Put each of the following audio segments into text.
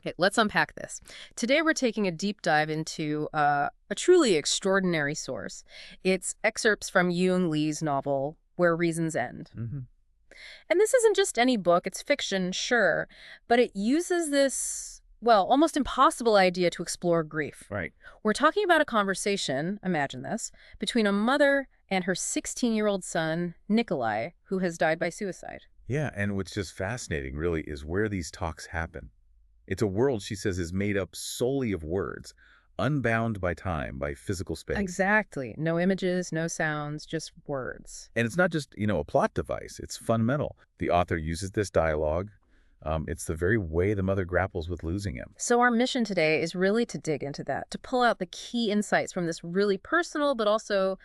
Okay, let's unpack this. Today we're taking a deep dive into a truly extraordinary source. It's excerpts from Yiyun Li's novel, Where Reasons End. Hmm. And this isn't just any book, it's fiction, sure, but it uses this, well, almost impossible idea to explore grief. Right. We're talking about a conversation, imagine this, between a mother and her 16-year-old son, Nikolai, who has died by suicide. Yeah, and what's just fascinating, really, is where these talks happen. It's a world, she says, is made up solely of words, unbound by time, by physical space. Exactly. No images, no sounds, just words. And it's not just, a plot device. It's fundamental. The author uses this dialogue. It's the very way the mother grapples with losing him. So our mission today is really to dig into that, to pull out the key insights from this really personal but also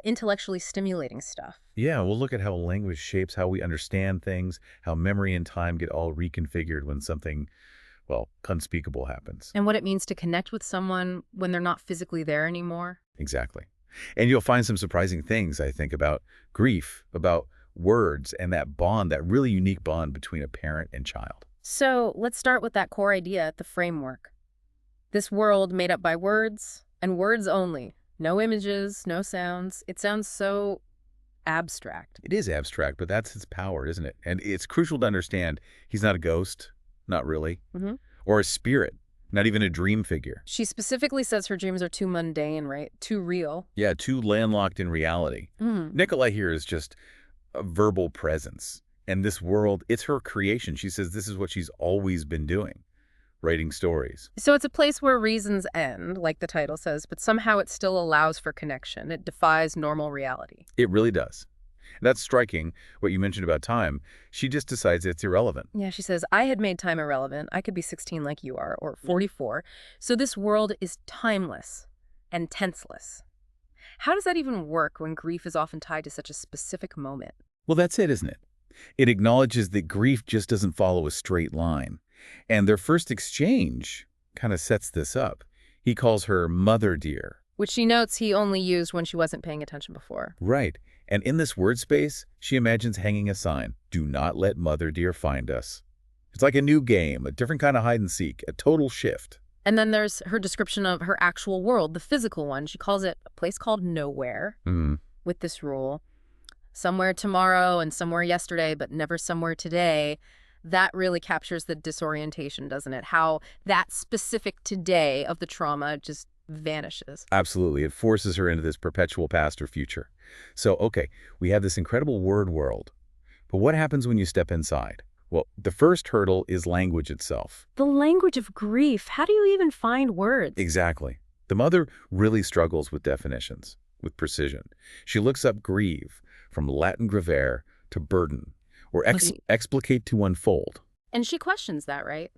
intellectually stimulating stuff. Yeah, we'll look at how language shapes how we understand things, how memory and time get all reconfigured when something, well, unspeakable happens. And what it means to connect with someone when they're not physically there anymore. Exactly. And you'll find some surprising things, I think, about grief, about words, and that bond, that really unique bond between a parent and child. So let's start with that core idea, the framework. This world made up by words, and words only. No images, no sounds. It sounds so abstract. It is abstract, but that's its power, isn't it? And it's crucial to understand he's not a ghost, not really, Hmm. or a spirit, not even a dream figure. She specifically says her dreams are too mundane, right? Too real. Yeah, too landlocked in reality. Mm. Nikolai here is just a verbal presence. And this world, it's her creation. She says this is what she's always been doing, writing stories. So it's a place where reasons end, like the title says, but somehow it still allows for connection. It defies normal reality. It really does. That's striking, what you mentioned about time. She just decides it's irrelevant. Yeah, she says, I had made time irrelevant. I could be 16 like you are, or 44. So this world is timeless and tenseless. How does that even work when grief is often tied to such a specific moment? Well, that's it, isn't it? It acknowledges that grief just doesn't follow a straight line. And their first exchange kind of sets this up. He calls her mother dear. Which she notes he only used when she wasn't paying attention before. Right. And in this word space, she imagines hanging a sign, do not let mother dear find us. It's like a new game, a different kind of hide and seek, a total shift. And then there's her description of her actual world, the physical one. She calls it a place called nowhere, with this rule. Somewhere tomorrow and somewhere yesterday, but never somewhere today. That really captures the disorientation, doesn't it? How that specific today of the trauma just vanishes. Absolutely. It forces her into this perpetual past or future. So, okay, we have this incredible word world. But what happens when you step inside? Well, the first hurdle is language itself. The language of grief. How do you even find words? Exactly. The mother really struggles with definitions, with precision. She looks up grieve from Latin gravere to burden, or explicate to unfold. And she questions that, right?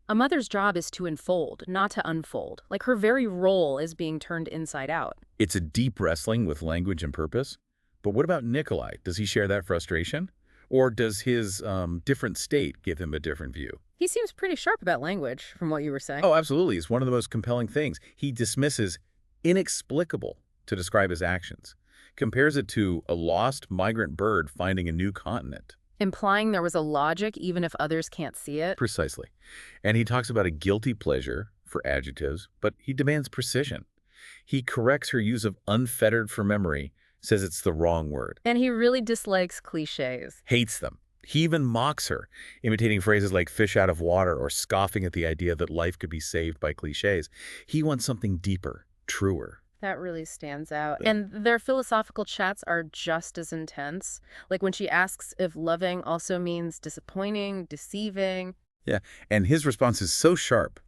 A mother's job is to enfold, not to unfold. Like her very role is being turned inside out. It's a deep wrestling with language and purpose. But what about Nikolai? Does he share that frustration? Or does his different state give him a different view? He seems pretty sharp about language, from what you were saying. Oh, absolutely. It's one of the most compelling things. He dismisses inexplicable to describe his actions, compares it to a lost migrant bird finding a new continent. Implying there was a logic even if others can't see it. Precisely. And he talks about a guilty pleasure for adjectives, but he demands precision. He corrects her use of unfettered for memory, says it's the wrong word. And he really dislikes cliches. Hates them. He even mocks her, imitating phrases like fish out of water or scoffing at the idea that life could be saved by cliches. He wants something deeper, truer. That really stands out. And their philosophical chats are just as intense. Like when she asks if loving also means disappointing, deceiving. Yeah, and his response is so sharp.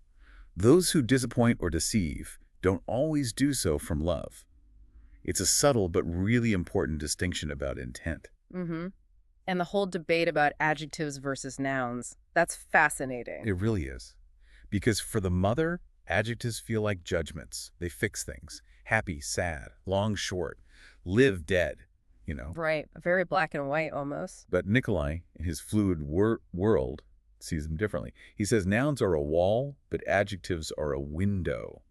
Those who disappoint or deceive don't always do so from love. It's a subtle but really important distinction about intent. Mm-hmm. And the whole debate about adjectives versus nouns. That's fascinating. It really is. Because for the mother, adjectives feel like judgments. They fix things. Happy, sad, long, short, live, dead, Right. Very black and white almost. But Nikolai, in his fluid world, sees them differently. He says nouns are a wall, but adjectives are a window.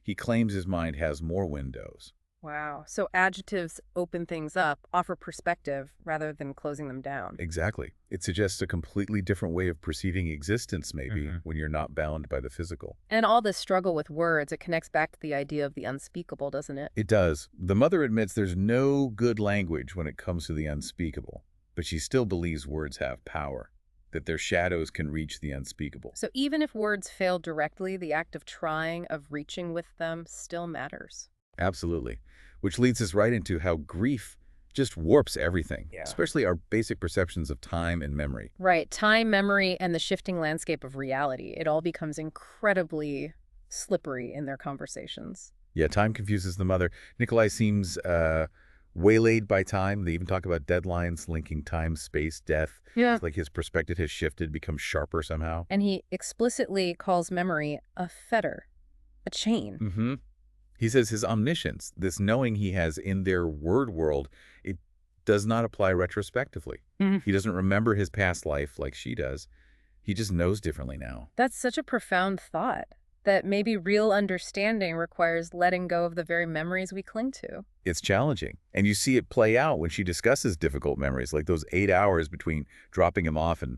He claims his mind has more windows. Wow. So adjectives open things up, offer perspective rather than closing them down. Exactly. It suggests a completely different way of perceiving existence, maybe, Hmm. when you're not bound by the physical. And all this struggle with words, it connects back to the idea of the unspeakable, doesn't it? It does. The mother admits there's no good language when it comes to the unspeakable, but she still believes words have power, that their shadows can reach the unspeakable. So even if words fail directly, the act of trying, of reaching with them, still matters. Absolutely. Which leads us right into how grief just warps everything, Yeah. especially our basic perceptions of time and memory. Right. Time, memory, and the shifting landscape of reality. It all becomes incredibly slippery in their conversations. Yeah, time confuses the mother. Nikolai seems waylaid by time. They even talk about deadlines linking time, space, death. Yeah. It's like his perspective has shifted, become sharper somehow. And he explicitly calls memory a fetter, a chain. Mm-hmm. He says his omniscience, this knowing he has in their word world, it does not apply retrospectively. Mhm. He doesn't remember his past life like she does. He just knows differently now. That's such a profound thought, that maybe real understanding requires letting go of the very memories we cling to. It's challenging. And you see it play out when she discusses difficult memories, like those 8 hours between dropping him off and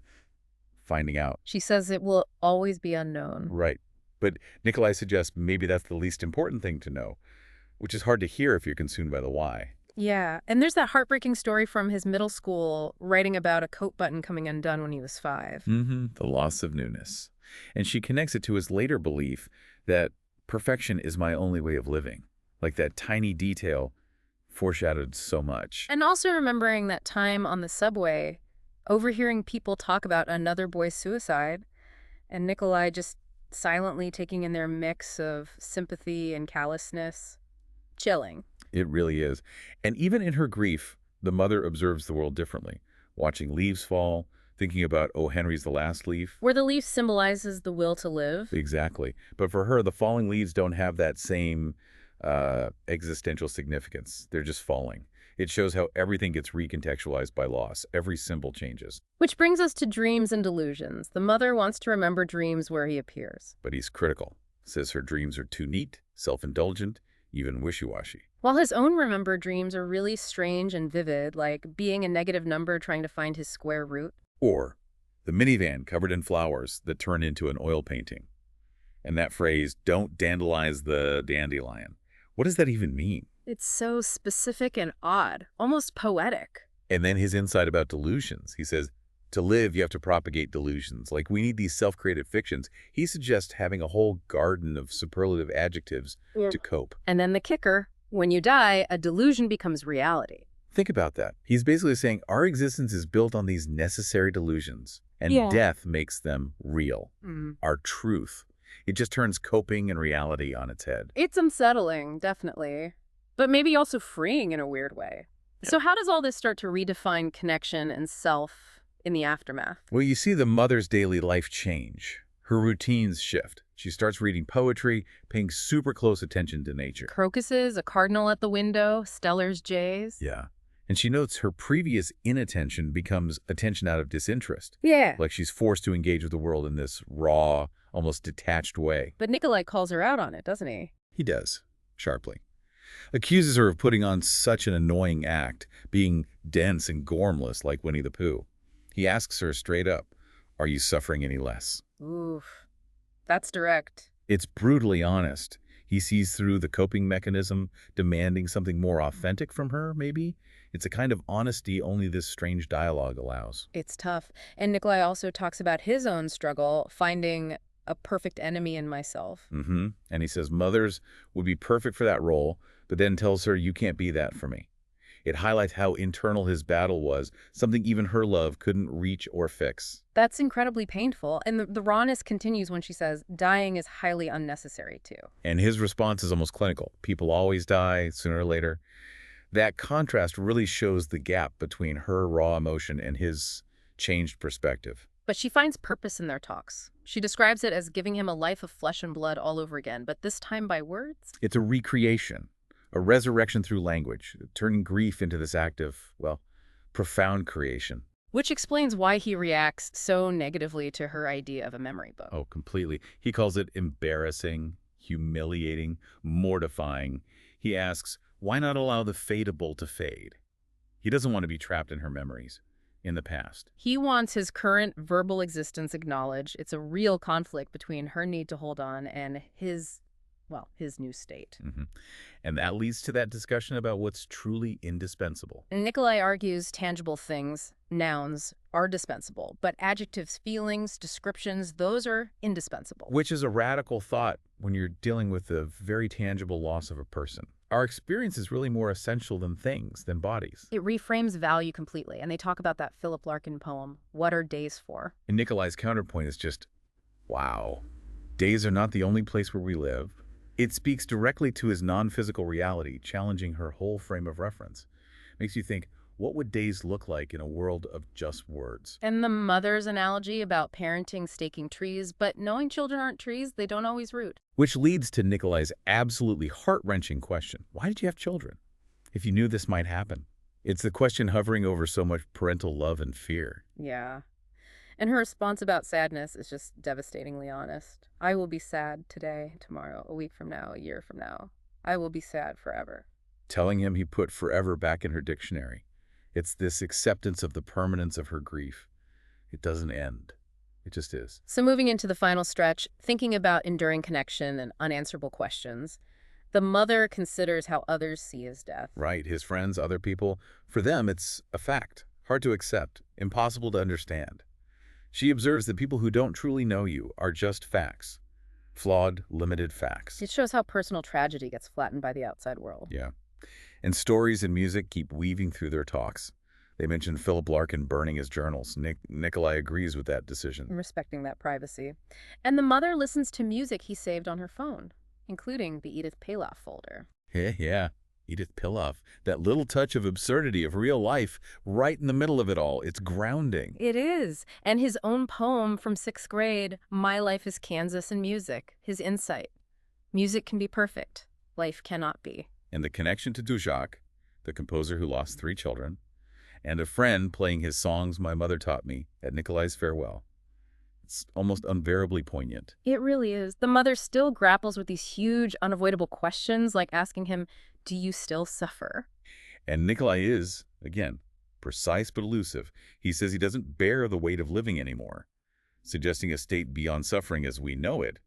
finding out. She says it will always be unknown. Right. But Nikolai suggests maybe that's the least important thing to know, which is hard to hear if you're consumed by the why. Yeah, and there's that heartbreaking story from his middle school writing about a coat button coming undone when he was 5. Mm-hmm. The loss of newness. And she connects it to his later belief that perfection is my only way of living. Like that tiny detail foreshadowed so much. And also remembering that time on the subway, overhearing people talk about another boy's suicide, and Nikolai just silently taking in their mix of sympathy and callousness. Chilling. It really is. And even in her grief, the mother observes the world differently, watching leaves fall, thinking about O. Henry's The Last Leaf. Where the leaf symbolizes the will to live. Exactly. But for her, the falling leaves don't have that same existential significance. They're just falling. It shows how everything gets recontextualized by loss. Every symbol changes. Which brings us to dreams and delusions. The mother wants to remember dreams where he appears. But he's critical. Says her dreams are too neat, self-indulgent, even wishy-washy. While his own remembered dreams are really strange and vivid, like being a negative number trying to find his square root. Or the minivan covered in flowers that turn into an oil painting. And that phrase, don't dandelize the dandelion. What does that even mean? It's so specific and odd, almost poetic. And then his insight about delusions. He says, to live, you have to propagate delusions. Like we need these self-created fictions. He suggests having a whole garden of superlative adjectives to cope. And then the kicker, when you die, a delusion becomes reality. Think about that. He's basically saying our existence is built on these necessary delusions, and death makes them real. Our truth. It just turns coping and reality on its head. It's unsettling, definitely, but maybe also freeing in a weird way. Yeah. So how does all this start to redefine connection and self in the aftermath? Well, you see the mother's daily life change. Her routines shift. She starts reading poetry, paying super close attention to nature. Crocuses, a cardinal at the window, Steller's jays. Yeah. And she notes her previous inattention becomes attention out of disinterest. Yeah. Like she's forced to engage with the world in this raw, almost detached way. But Nikolai calls her out on it, doesn't he? He does, sharply. Accuses her of putting on such an annoying act, being dense and gormless like Winnie the Pooh. He asks her straight up, are you suffering any less? Oof. That's direct. It's brutally honest. He sees through the coping mechanism, demanding something more authentic from her, maybe? It's a kind of honesty only this strange dialogue allows. It's tough. And Nikolai also talks about his own struggle, finding a perfect enemy in myself. Mm-hmm. And he says mothers would be perfect for that role, but then tells her, you can't be that for me. It highlights how internal his battle was, something even her love couldn't reach or fix. That's incredibly painful. And the rawness continues when she says, dying is highly unnecessary too. And his response is almost clinical. People always die, sooner or later. That contrast really shows the gap between her raw emotion and his changed perspective. But she finds purpose in their talks. She describes it as giving him a life of flesh and blood all over again, but this time by words. It's a recreation, a resurrection through language, turning grief into this act of, well, profound creation. Which explains why he reacts so negatively to her idea of a memory book. Oh, completely. He calls it embarrassing, humiliating, mortifying. He asks, Why not allow the fadeable to fade? He doesn't want to be trapped in her memories, in the past. He wants his current verbal existence acknowledged. It's a real conflict between her need to hold on and his, well, his new state. And that leads to that discussion about what's truly indispensable. And Nikolai argues tangible things, nouns, are dispensable, but adjectives, feelings, descriptions, those are indispensable. Which is a radical thought when you're dealing with the very tangible loss of a person. Our experience is really more essential than things, than bodies. It reframes value completely, and they talk about that Philip Larkin poem, What Are Days For? And Nikolai's counterpoint is just, wow, days are not the only place where we live. It speaks directly to his non-physical reality, challenging her whole frame of reference. Makes you think, what would days look like in a world of just words? And the mother's analogy about parenting staking trees, but knowing children aren't trees, they don't always root. Which leads to Nikolai's absolutely heart-wrenching question. Why did you have children if you knew this might happen? It's the question hovering over so much parental love and fear. Yeah. And her response about sadness is just devastatingly honest. I will be sad today, tomorrow, a week from now, a year from now. I will be sad forever. Telling him he put forever back in her dictionary. It's this acceptance of the permanence of her grief. It doesn't end. It just is. So moving into the final stretch, thinking about enduring connection and unanswerable questions, the mother considers how others see his death. Right. His friends, other people. For them, it's a fact. Hard to accept. Impossible to understand. She observes that people who don't truly know you are just facts. Flawed, limited facts. It shows how personal tragedy gets flattened by the outside world. Yeah. And stories and music keep weaving through their talks. They mention Philip Larkin burning his journals. Nikolai agrees with that decision. Respecting that privacy. And the mother listens to music he saved on her phone, including the Edith Piaf folder. Yeah. Edith Piaf. That little touch of absurdity of real life right in the middle of it all. It's grounding. It is. And his own poem from 6th grade, My Life is Kansas and Music, his insight. Music can be perfect. Life cannot be. And the connection to Dvořák, the composer who lost 3 children, and a friend playing his songs My Mother Taught Me at Nikolai's farewell. It's almost unbearably poignant. It really is. The mother still grapples with these huge, unavoidable questions, like asking him, do you still suffer? And Nikolai is, again, precise but elusive. He says he doesn't bear the weight of living anymore, suggesting a state beyond suffering as we know it.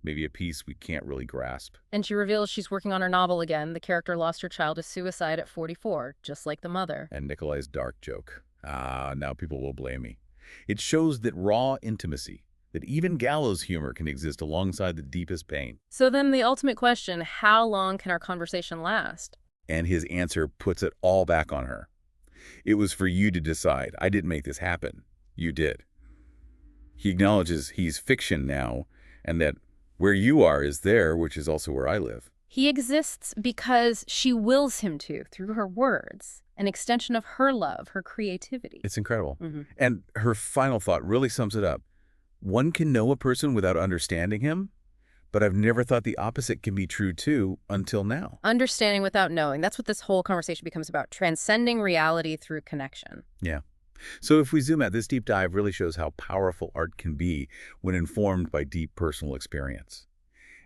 Maybe a peace we can't really grasp. And she reveals she's working on her novel again. The character lost her child to suicide at 44, just like the mother. And Nikolai's dark joke. Now people will blame me. It shows that raw intimacy, that even gallows humor can exist alongside the deepest pain. So then the ultimate question, how long can our conversation last? And his answer puts it all back on her. It was for you to decide. I didn't make this happen. You did. He acknowledges he's fiction now, and that where you are is there, which is also where I live. He exists because she wills him to, through her words, an extension of her love, her creativity. It's incredible. And her final thought really sums it up. One can know a person without understanding him, but I've never thought the opposite can be true too until now. Understanding without knowing. That's what this whole conversation becomes about, transcending reality through connection. Yeah. So if we zoom out, this deep dive really shows how powerful art can be when informed by deep personal experience.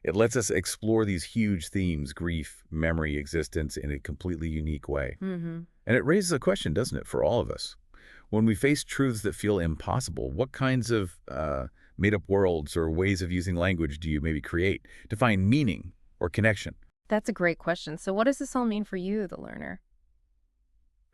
It lets us explore these huge themes, grief, memory, existence, in a completely unique way. And it raises a question, doesn't it, for all of us? When we face truths that feel impossible, what kinds of made-up worlds or ways of using language do you maybe create to find meaning or connection? That's a great question. So what does this all mean for you, the learner?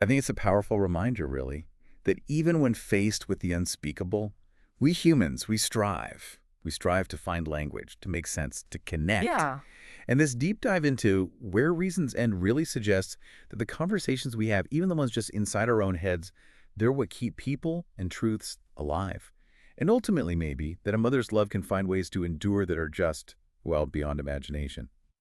I think it's a powerful reminder, really, that even when faced with the unspeakable, we humans, we strive. We strive to find language, to make sense, to connect. Yeah. And this deep dive into where reasons end really suggests that the conversations we have, even the ones just inside our own heads, they're what keep people and truths alive. And ultimately, maybe, that a mother's love can find ways to endure that are just, well, beyond imagination.